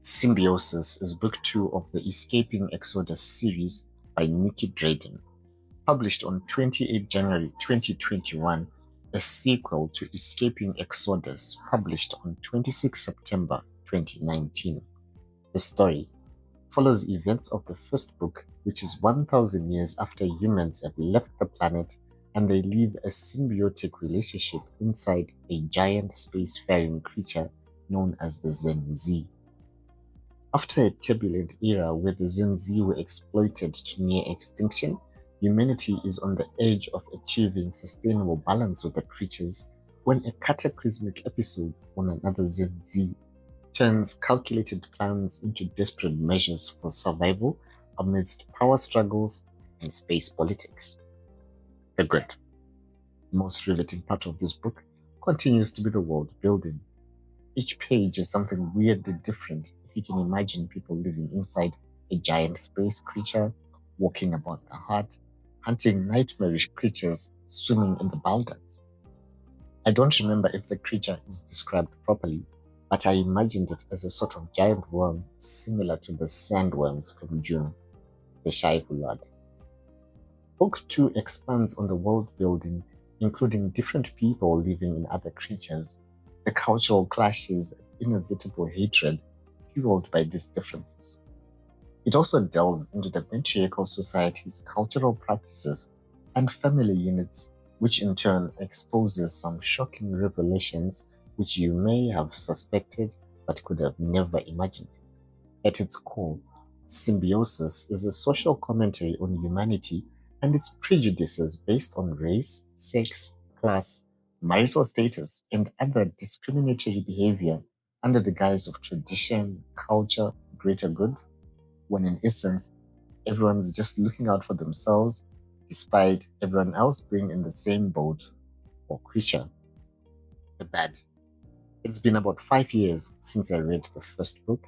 Symbiosis is book 2 of the Escaping Exodus series by Nicky Drayden, published on 28 January 2021, a sequel to Escaping Exodus, published on 26 September 2019. The story follows events of the first book, which is 1,000 years after humans have left the planet and they live a symbiotic relationship inside a giant spacefaring creature known as the Zen-Z. After a turbulent era where the Zen-Z were exploited to near extinction, humanity is on the edge of achieving sustainable balance with the creatures when a cataclysmic episode on another Zen-Z turns calculated plans into desperate measures for survival amidst power struggles and space politics. The great, most riveting part of this book continues to be the world building. Each page is something weirdly different if you can imagine people living inside a giant space creature, walking about the heart, hunting nightmarish creatures swimming in the Balkans. I don't remember if the creature is described properly, but I imagined it as a sort of giant worm similar to the sandworms from June, the Shai Hulad. Book 2 expands on the world building, including different people living in other creatures, the cultural clashes and inevitable hatred fueled by these differences. It also delves into the matriarchal society's cultural practices and family units, which in turn exposes some shocking revelations which you may have suspected but could have never imagined. At its core, Symbiosis is a social commentary on humanity and its prejudices based on race, sex, class, marital status, and other discriminatory behavior under the guise of tradition, culture, greater good, when in essence, everyone's just looking out for themselves despite everyone else being in the same boat or creature. The bad. It's been about 5 years since I read the first book,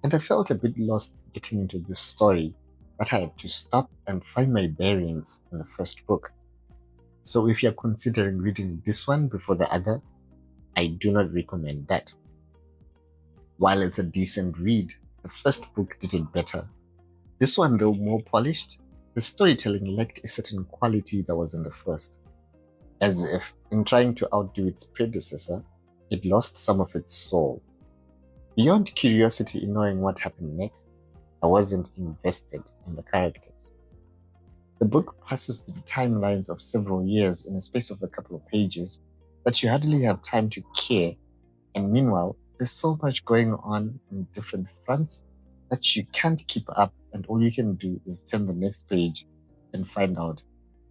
and I felt a bit lost getting into this story that I had to stop and find my bearings in the first book. So if you're considering reading this one before the other, I do not recommend that. While it's a decent read, the first book did it better. This one, though more polished, the storytelling lacked a certain quality that was in the first, as if, in trying to outdo its predecessor, it lost some of its soul. Beyond curiosity in knowing what happened next, I wasn't invested in the characters. The book passes through timelines of several years in a space of a couple of pages that you hardly have time to care, and meanwhile, there's so much going on different fronts that you can't keep up, and all you can do is turn the next page and find out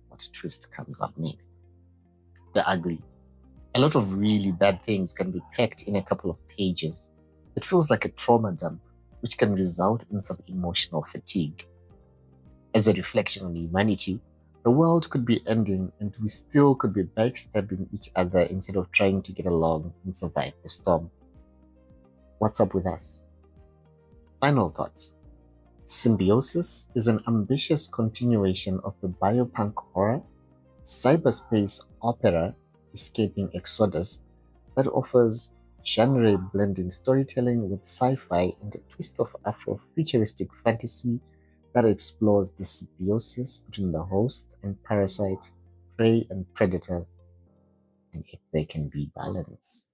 what twist comes up next. The ugly. A lot of really bad things can be packed in a couple of pages. It feels like a trauma dump, which can result in some emotional fatigue. As a reflection on humanity, the world could be ending and we still could be backstabbing each other instead of trying to get along and survive the storm. What's up with us? Final thoughts. Symbiosis is an ambitious continuation of the biopunk horror, cyberspace opera Escaping Exodus that offers genre-blending storytelling with sci-fi and a twist of Afro-futuristic fantasy that explores the symbiosis between the host and parasite, prey and predator, and if they can be balanced.